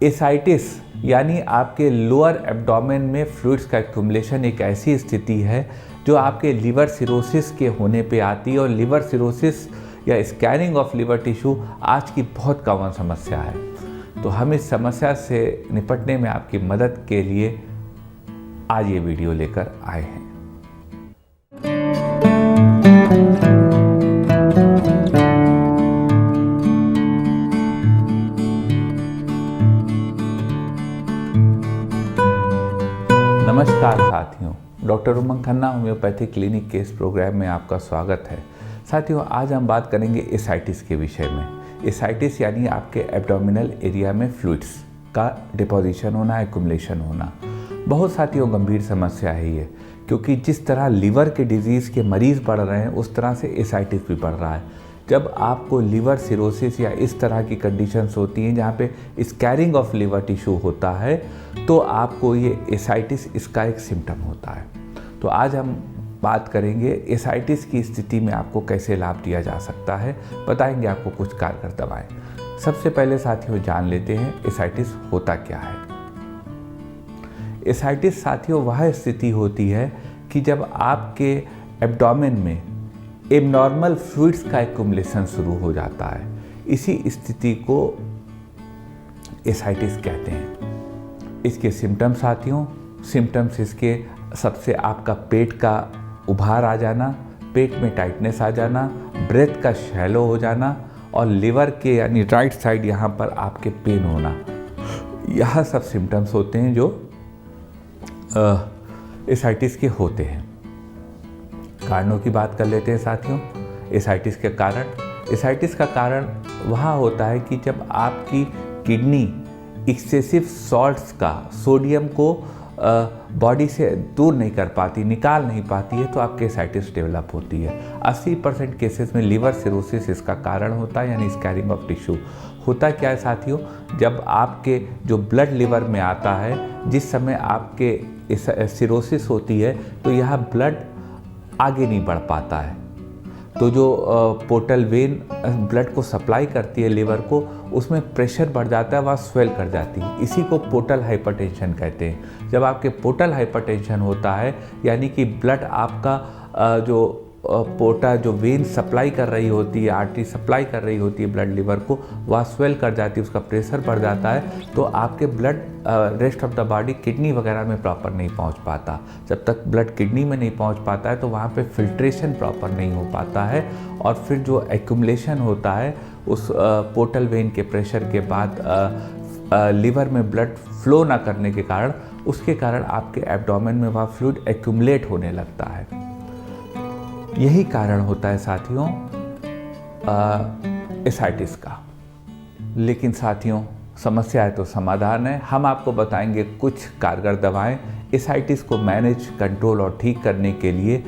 Ascites यानी आपके lower abdomen में फ्लूइड्स का एक्युमुलेशन एक ऐसी स्थिति है जो आपके लिवर सिरोसिस के होने पे आती है। और लिवर सिरोसिस या स्कैनिंग ऑफ लिवर टिश्यू आज की बहुत कॉमन समस्या है। तो हम इस समस्या से निपटने में आपकी मदद के लिए आज ये वीडियो लेकर आए हैं। नमस्कार साथियों, डॉक्टर उमंग खन्ना होम्योपैथिक क्लिनिक के इस प्रोग्राम में आपका स्वागत है। साथियों, आज हम बात करेंगे एसाइटिस के विषय में। एसाइटिस यानी आपके एब्डोमिनल एरिया में फ्लूइड्स का डिपोजिशन होना, एक्युमुलेशन होना। बहुत साथियों गंभीर समस्या है ये, क्योंकि जिस तरह लिवर के डिजीज़ के मरीज़ बढ़ रहे हैं उस तरह से एसाइटिस भी बढ़ रहा है। जब आपको लिवर सिरोसिस या इस तरह की कंडीशंस होती हैं जहाँ पे स्कैरिंग ऑफ लिवर टिश्यू होता है तो आपको ये एसाइटिस इसका एक सिम्टम होता है। तो आज हम बात करेंगे एसाइटिस की स्थिति में आपको कैसे लाभ दिया जा सकता है, बताएंगे आपको कुछ कारगर दवाएं। सबसे पहले साथियों जान लेते हैं एसाइटिस होता क्या है। एसाइटिस साथियों वह स्थिति होती है कि जब आपके एब्डोमेन में एबनॉर्मल फ्लूइड्स का एक्युमुलेशन शुरू हो जाता है। इसी स्थिति को एसाइटिस कहते हैं। इसके सिम्टम्स साथियों, सिम्टम्स इसके सबसे आपका पेट का उभार आ जाना, पेट में टाइटनेस आ जाना, ब्रेथ का शैलो हो जाना और लिवर के यानी राइट साइड यहाँ पर आपके पेन होना। यह सब सिम्टम्स होते हैं जो एसाइटिस के होते हैं। कारणों की बात कर लेते हैं साथियों। एसाइटिस के कारण, एसाइटिस का कारण वह होता है कि जब आपकी किडनी एक्सेसिव सॉल्ट्स का, सोडियम को बॉडी से दूर नहीं कर पाती, निकाल नहीं पाती है, तो आपके एसाइटिस डेवलप होती है। 80% केसेस में लिवर सिरोसिस इसका कारण होता है, यानी स्कैरिंग ऑफ टिश्यू। होता क्या है साथियों, जब आपके जो ब्लड लिवर में आता है, जिस समय आपके सिरोसिस होती है तो यह ब्लड आगे नहीं बढ़ पाता है। तो जो पोर्टल वेन ब्लड को सप्लाई करती है लिवर को, उसमें प्रेशर बढ़ जाता है, वह स्वेल कर जाती है। इसी को पोर्टल हाइपरटेंशन कहते हैं। जब आपके पोर्टल हाइपरटेंशन होता है यानी कि ब्लड आपका जो पोर्टा जो वेन सप्लाई कर रही होती है, आर्टरी सप्लाई कर रही होती है ब्लड लिवर को, वह स्वेल कर जाती है, उसका प्रेशर बढ़ जाता है, तो आपके blood rest of the body kidney वगैरह में प्रॉपर नहीं पहुंच पाता। जब तक ब्लड किडनी में नहीं पहुंच पाता है तो वहाँ पे फिल्ट्रेशन प्रॉपर नहीं हो पाता है, और फिर जो एक्युमुलेशन होता है उस पोर्टल वेन के प्रेशर के बाद लिवर में ब्लड फ्लो ना करने के कारण, उसके कारण आपके एब्डोमेन में वह फ्लूइड एक्युमुलेट होने लगता है। यही कारण होता है साथियों एसाइटिस का। लेकिन साथियों समस्या है तो समाधान है। हम आपको बताएंगे कुछ कारगर दवाएं एसाइटिस को मैनेज, कंट्रोल और ठीक करने के लिए।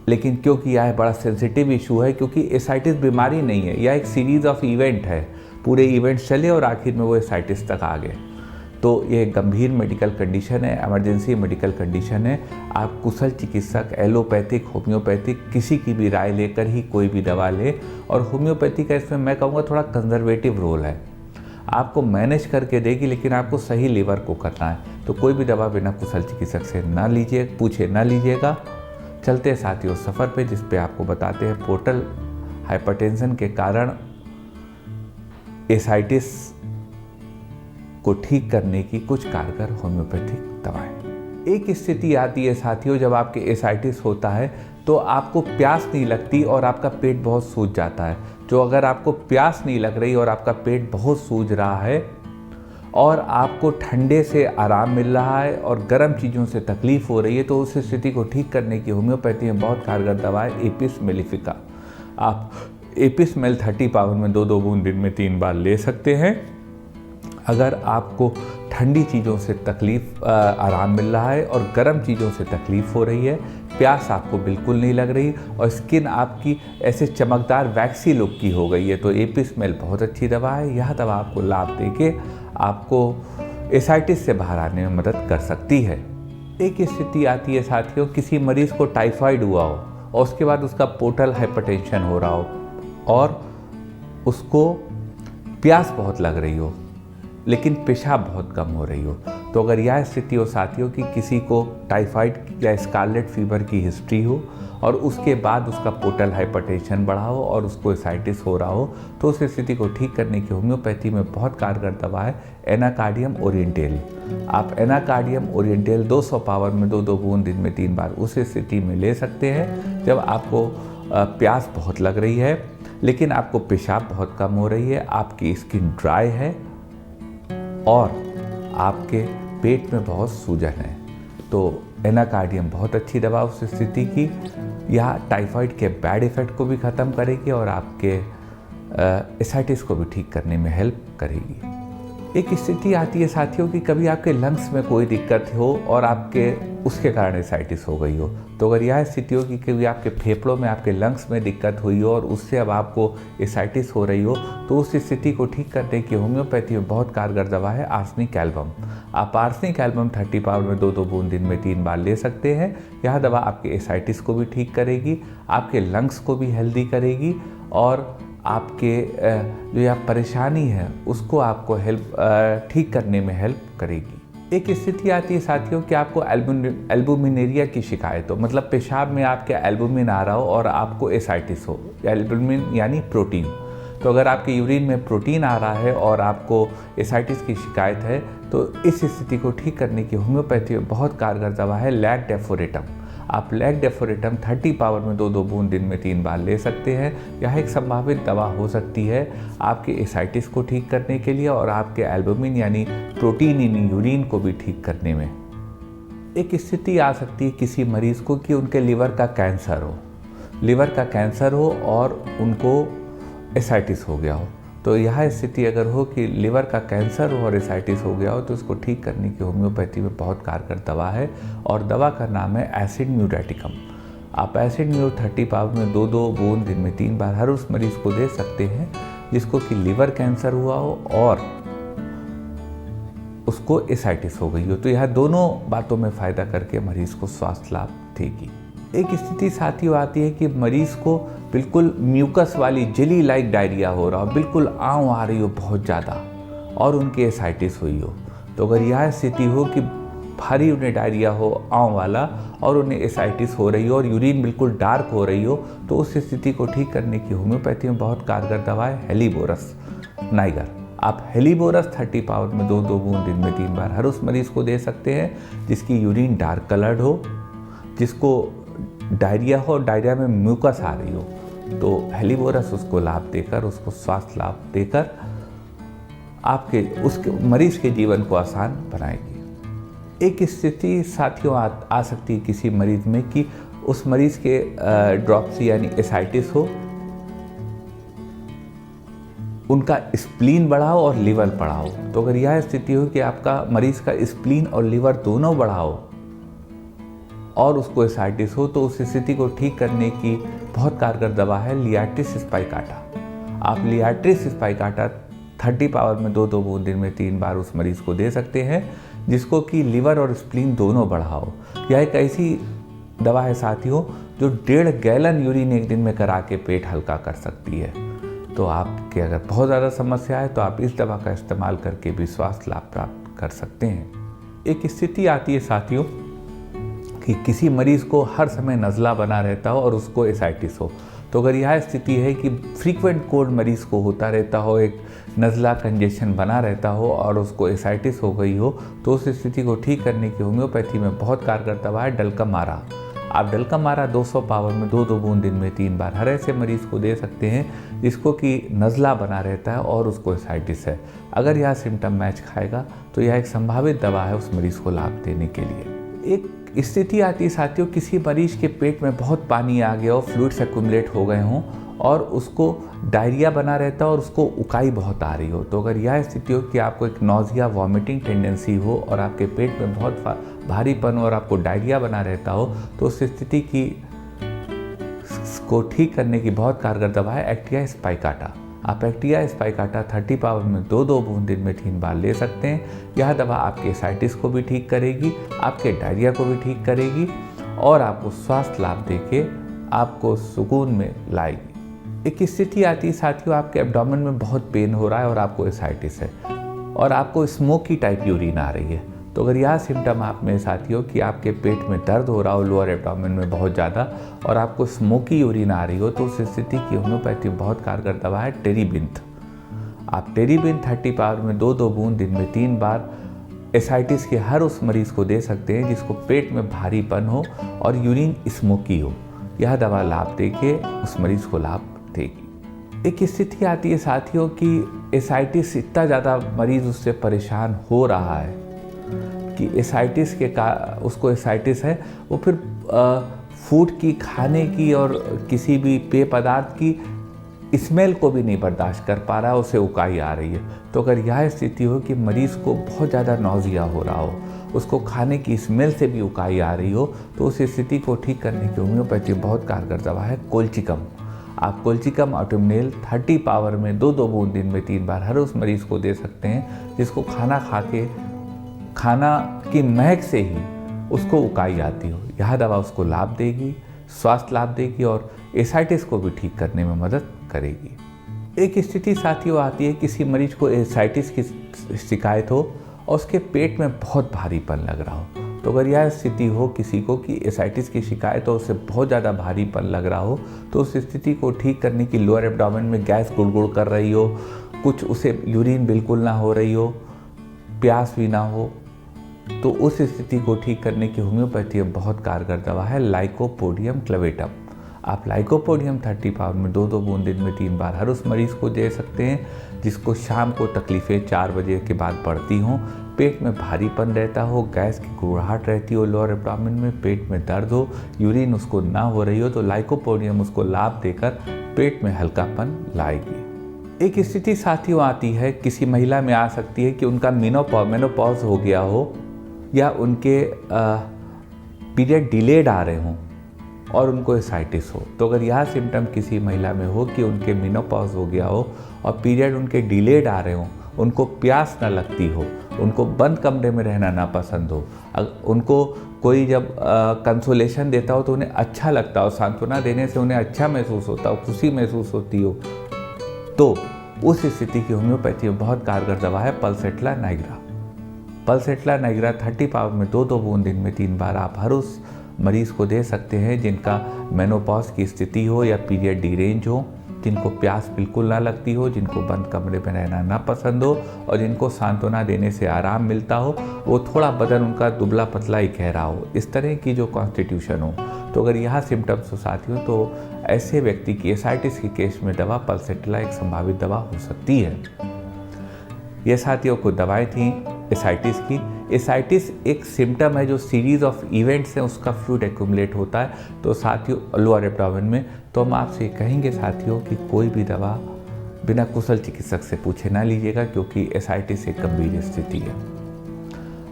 लेकिन क्योंकि यह बड़ा सेंसिटिव इशू है, क्योंकि एसाइटिस बीमारी नहीं है, यह एक सीरीज ऑफ इवेंट है। पूरे इवेंट्स चले और आखिर में वो एसाइटिस तक आ गए। तो ये गंभीर मेडिकल कंडीशन है, इमरजेंसी मेडिकल कंडीशन है। आप कुशल चिकित्सक, एलोपैथिक, होम्योपैथिक किसी की भी राय लेकर ही कोई भी दवा ले। और होम्योपैथी का इसमें मैं कहूँगा थोड़ा कंजर्वेटिव रोल है। आपको मैनेज करके देगी, लेकिन आपको सही लीवर को करना है। तो कोई भी दवा बिना कुशल चिकित्सक से ना लीजिए, पूछे ना लीजिएगा। चलते हैं साथियों सफ़र पे, जिस पे आपको बताते हैं पोर्टल हाइपरटेंशन के कारण एसाइटिस को ठीक करने की कुछ कारगर होम्योपैथिक दवाएं। एक स्थिति आती है साथियों जब आपके एसाइटिस होता है तो आपको प्यास नहीं लगती और आपका पेट बहुत सूज जाता है। जो अगर आपको प्यास नहीं लग रही और आपका पेट बहुत सूज रहा है और आपको ठंडे से आराम मिल रहा है और गर्म चीज़ों से तकलीफ हो रही है, तो उस स्थिति को ठीक करने की होम्योपैथी में बहुत कारगर दवा है एपिस मेलिफिका। आप एपिस मेल 30 पाउंड में 2-2 बूंद दिन में 3 बार ले सकते हैं। अगर आपको ठंडी चीज़ों से तकलीफ आराम मिल रहा है और गर्म चीज़ों से तकलीफ़ हो रही है, प्यास आपको बिल्कुल नहीं लग रही और स्किन आपकी ऐसे चमकदार वैक्सी लुक की हो गई है, तो एपिस मेल बहुत अच्छी दवा है। यह दवा आपको लाभ देके आपको एसाइटिस से बाहर आने में मदद कर सकती है। एक स्थिति आती है साथियों, किसी मरीज़ को टाइफाइड हुआ हो और उसके बाद उसका पोर्टल हाइपरटेंशन हो रहा हो और उसको प्यास बहुत लग रही हो, लेकिन पेशाब बहुत कम हो रही हो। तो अगर यह स्थिति हो साथियों कि किसी को टाइफाइड या स्कारलेट फीवर की हिस्ट्री हो और उसके बाद उसका पोर्टल हाइपरटेंशन बढ़ा हो और उसको एसाइटिस हो रहा हो, तो उस स्थिति को ठीक करने की होम्योपैथी में बहुत कारगर दवा है एनाकार्डियम ओरिएंटेल। आप एनाकार्डियम ओरिएंटेल 200 पावर में 2-2 बूंद दिन में 3 बार उस स्थिति में ले सकते हैं जब आपको प्यास बहुत लग रही है, लेकिन आपको पेशाब बहुत कम हो रही है, आपकी स्किन ड्राई है और आपके पेट में बहुत सूजन है। तो एनाकार्डियम बहुत अच्छी दवा उस स्थिति की। यह टाइफाइड के बैड इफ़ेक्ट को भी ख़त्म करेगी और आपके एसाइटिस को भी ठीक करने में हेल्प करेगी। एक स्थिति आती है साथियों कि कभी आपके लंग्स में कोई दिक्कत हो और आपके उसके कारण एसाइटिस हो गई हो। तो अगर यह स्थिति हो कि कभी आपके फेफड़ों में, आपके लंग्स में दिक्कत हुई हो और उससे अब आपको एसाइटिस हो रही हो, तो उस स्थिति को ठीक करने की होम्योपैथी में बहुत कारगर दवा है आर्सेनिक एल्बम। आप आर्सेनिक एल्बम 30 पावर में 2-2 बूंद दिन में 3 बार ले सकते हैं। यह दवा आपके एसाइटिस को भी ठीक करेगी, आपके लंग्स को भी हेल्दी करेगी और आपके जो यह परेशानी है उसको आपको ठीक करने में हेल्प करेगी। एक स्थिति आती है साथियों कि आपको एल्बुमिनेरिया की शिकायत हो, मतलब पेशाब में आपके एल्बुमिन आ रहा हो और आपको एसाइटिस हो। एल्बुमिन यानी प्रोटीन। तो अगर आपके यूरिन में प्रोटीन आ रहा है और आपको एसाइटिस की शिकायत है, तो इस स्थिति को ठीक करने की होम्योपैथी में बहुत कारगर दवा है लैक-डेफोरेटम। आप लैक-डेफोरेटम 30 पावर में 2-2 बूंद दिन में 3 बार ले सकते हैं। यह एक संभावित दवा हो सकती है आपके एसाइटिस को ठीक करने के लिए और आपके एल्बुमिन यानी प्रोटीन इन यूरिन को भी ठीक करने में। एक स्थिति आ सकती है किसी मरीज को कि उनके लिवर का कैंसर हो और उनको एसाइटिस हो गया हो। तो यह स्थिति अगर हो कि लिवर का कैंसर हो और एसाइटिस हो गया हो, तो इसको ठीक करने की होम्योपैथी में बहुत कारगर दवा है और दवा का नाम है एसिड म्यूरेटिकम। आप एसिड म्यू 30 पावर में 2-2 बूंद दिन में 3 बार हर उस मरीज को दे सकते हैं जिसको कि लिवर कैंसर हुआ हो और उसको एसाइटिस हो गई हो। तो यह दोनों बातों में फ़ायदा करके मरीज को स्वास्थ्य लाभ देगी। एक स्थिति साथियों आती है कि मरीज को बिल्कुल म्यूकस वाली जेली लाइक डायरिया हो रहा हो, बिल्कुल आंव आ रही हो बहुत ज़्यादा और उनकी एसाइटिस हुई हो। तो अगर यह स्थिति हो कि भारी उन्हें डायरिया हो आंव वाला और उन्हें एसाइटिस हो रही हो और यूरिन बिल्कुल डार्क हो रही हो, तो उस स्थिति को ठीक करने की होम्योपैथी में बहुत कारगर दवा है हेलीबोरस नाइगर। आप हेलीबोरस 30 पावर में 2-2 बूंद दिन में 3 बार हर उस मरीज को दे सकते हैं जिसकी यूरिन डार्क कलर्ड हो, जिसको डायरिया हो, डायरिया में म्यूकस आ रही हो। तो हेलीबोरस उसको लाभ देकर, उसको स्वास्थ्य लाभ देकर आपके उसके मरीज के जीवन को आसान बनाएगी। एक स्थिति साथियों आ सकती है किसी मरीज में कि उस मरीज के ड्रॉप्सी यानी एसाइटिस हो, उनका स्प्लीन बढ़ाओ और लिवर बढ़ाओ। तो अगर यह स्थिति हो कि आपका मरीज का स्प्लीन और लिवर दोनों बढ़ाओ और उसको एसाइटिस हो, तो उस स्थिति को ठीक करने की बहुत कारगर दवा है लियाट्रिस स्पाइकाटा। आप लियाट्रिस स्पाइकाटा 30 पावर में 2-2 बूंद दिन में 3 बार उस मरीज को दे सकते हैं जिसको कि लिवर और स्प्लीन दोनों बढ़ाओ। यह एक ऐसी दवा है साथियों जो 1.5 गैलन यूरिन एक दिन में करा के पेट हल्का कर सकती है। तो आपके अगर बहुत ज़्यादा समस्या है तो आप इस दवा का इस्तेमाल करके भी स्वास्थ्य लाभ प्राप्त कर सकते हैं। एक स्थिति आती है साथियों कि किसी मरीज़ को हर समय नज़ला बना रहता हो और उसको एसाइटिस हो। तो अगर यह स्थिति है कि फ्रीक्वेंट कोल्ड मरीज़ को होता रहता हो, एक नज़ला कंजेशन बना रहता हो और उसको एसाइटिस हो गई हो, तो उस स्थिति को ठीक करने की होम्योपैथी में बहुत कारगर दवा है डल्कमारा। आप डल्कमारा 200 पावर में 2-2 बूंद दिन में 3 बार हर ऐसे मरीज़ को दे सकते हैं जिसको कि नज़ला बना रहता है और उसको एसाइटिस है। अगर यह सिम्टम मैच खाएगा तो यह एक संभावित दवा है उस मरीज़ को लाभ देने के लिए। एक स्थिति आती है साथियों किसी मरीज के पेट में बहुत पानी आ गया हो, फ्लूइड्स एक्युमुलेट हो गए हों और उसको डायरिया बना रहता हो और उसको उकाई बहुत आ रही हो। तो अगर यह स्थिति हो कि आपको एक नॉजिया वॉमिटिंग टेंडेंसी हो और आपके पेट में बहुत भारीपन हो और आपको डायरिया बना रहता हो, तो उस स्थिति को ठीक करने की बहुत कारगर दवा है एक्टिया स्पाइकाटा। आप एक्टिया स्पाइकाटा 30 पावर में 2-2 बूंद दिन में 3 बार ले सकते हैं। यह दवा आपके एसाइटिस को भी ठीक करेगी, आपके डायरिया को भी ठीक करेगी और आपको स्वास्थ्य लाभ देके आपको सुकून में लाएगी। एक स्थिति आती है साथियों आपके एब्डोमेन में बहुत पेन हो रहा है और आपको एसाइटिस है। और आपको स्मोकी टाइप यूरिन आ रही है, तो अगर यह सिम्टम आप में साथियों कि आपके पेट में दर्द हो रहा हो लोअर एब्डोमेन में बहुत ज़्यादा और आपको स्मोकी यूरिन आ रही हो, तो उस स्थिति की होम्योपैथी बहुत कारगर दवा है टेरीबिंथ। आप टेरीबिंथ 30 पावर में 2-2 बूंद दिन में 3 बार एसाइटिस के हर उस मरीज को दे सकते हैं जिसको पेट में भारीपन हो और यूरिन स्मोकी हो। यह दवा लाभ देके उस मरीज को लाभ देगी। एक स्थिति आती है साथियों कि एसाइटिस इतना ज़्यादा मरीज उससे परेशान हो रहा है कि एसाइटिस के उसको एसाइटिस है, वो फिर फूड की, खाने की और किसी भी पेय पदार्थ की स्मेल को भी नहीं बर्दाश्त कर पा रहा, उसे उकाई आ रही है। तो अगर यह स्थिति हो कि मरीज़ को बहुत ज़्यादा नौजिया हो रहा हो, उसको खाने की स्मेल से भी उकाई आ रही हो, तो उस स्थिति को ठीक करने की होम्योपैथी बहुत कारगर दवा है कोल्चिकम। आप कोल्चिकम ऑटोमनेल 30 पावर में 2-2 बूंद दिन में 3 बार हर उस मरीज़ को दे सकते हैं जिसको खाना खा के खाना की महक से ही उसको उकाई आती हो। यह दवा उसको लाभ देगी, स्वास्थ्य लाभ देगी और एसाइटिस को भी ठीक करने में मदद करेगी। एक स्थिति साथियों आती है, किसी मरीज को एसाइटिस की शिकायत हो और उसके पेट में बहुत भारीपन लग रहा हो। तो अगर यह स्थिति हो किसी को कि एसाइटिस की शिकायत हो, उससे बहुत ज़्यादा भारीपन लग रहा हो, तो उस स्थिति को ठीक करने की लोअर एब्डोमेन में गैस गुड़गुड़ कर रही हो, कुछ उसे यूरिन बिल्कुल ना हो रही हो, प्यास भी ना हो, तो उस स्थिति को ठीक करने की होम्योपैथी बहुत कारगर दवा है लाइकोपोडियम क्लेवेटम। आप लाइकोपोडियम 30 पावर में 2-2 बूंद दिन में 3 बार हर उस मरीज़ को दे सकते हैं जिसको शाम को तकलीफ़ें 4 बजे के बाद बढ़ती हों, पेट में भारीपन रहता हो, गैस की गुड़गुड़ाहट रहती हो लोअर एब्डोमेन में, पेट में दर्द हो, यूरिन उसको ना हो रही हो, तो लाइकोपोडियम उसको लाभ देकर पेट में हल्कापन लाएगी। एक स्थिति साथियों आती है, किसी महिला में आ सकती है कि उनका मेनोपॉज हो गया हो या उनके पीरियड डिलेड आ रहे हों और उनको एसाइटिस हो। तो अगर यह सिम्टम किसी महिला में हो कि उनके मेनोपॉज हो गया हो और पीरियड उनके डिलेड आ रहे हों, उनको प्यास ना लगती हो, उनको बंद कमरे में रहना ना पसंद हो, उनको कोई जब कंसोलेशन देता हो तो उन्हें अच्छा लगता हो, सांत्वना देने से उन्हें अच्छा महसूस होता हो, खुशी महसूस होती हो, तो उस स्थिति की होम्योपैथी में बहुत कारगर दवा है पल्सेट्ला नाइग्रा। पल्सेट्ला नाइग्रा 30 पावर में 2-2 बूंद दिन में 3 बार आप हर उस मरीज़ को दे सकते हैं जिनका मेनोपॉज की स्थिति हो या पीरियड डिरेंज हो, जिनको प्यास बिल्कुल ना लगती हो, जिनको बंद कमरे में रहना ना पसंद हो और जिनको सांत्वना देने से आराम मिलता हो, वो थोड़ा बदन उनका दुबला पतला ही कह रहा हो, इस तरह की जो कॉन्स्टिट्यूशन हो। तो अगर यह सिम्टम्स हो साथियों, तो ऐसे व्यक्ति की एसाइटिस के केस में दवा पल्सेट्ला एक संभावित दवा हो सकती है। ये साथियों को दवाएं थी एसाइटिस की। एसाइटिस एक सिम्टम है जो सीरीज ऑफ इवेंट्स हैं, उसका फ्लूइड एक्यूमुलेट होता है तो साथियों लोअर एब्डोमेन में। तो हम आपसे कहेंगे साथियों कि कोई भी दवा बिना कुशल चिकित्सक से पूछे ना लीजिएगा, क्योंकि एसाइटिस एक गंभीर स्थिति है।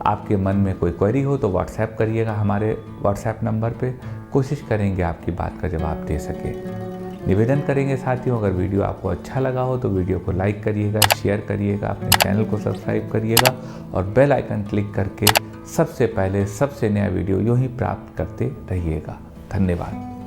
आपके मन में कोई क्वेरी हो तो व्हाट्सएप करिएगा हमारे व्हाट्सएप नंबर पे, कोशिश करेंगे आपकी बात का जवाब दे सके। निवेदन करेंगे साथियों, अगर वीडियो आपको अच्छा लगा हो तो वीडियो को लाइक करिएगा, शेयर करिएगा, अपने चैनल को सब्सक्राइब करिएगा और बेल आइकन क्लिक करके सबसे पहले सबसे नया वीडियो यूँ ही प्राप्त करते रहिएगा। धन्यवाद।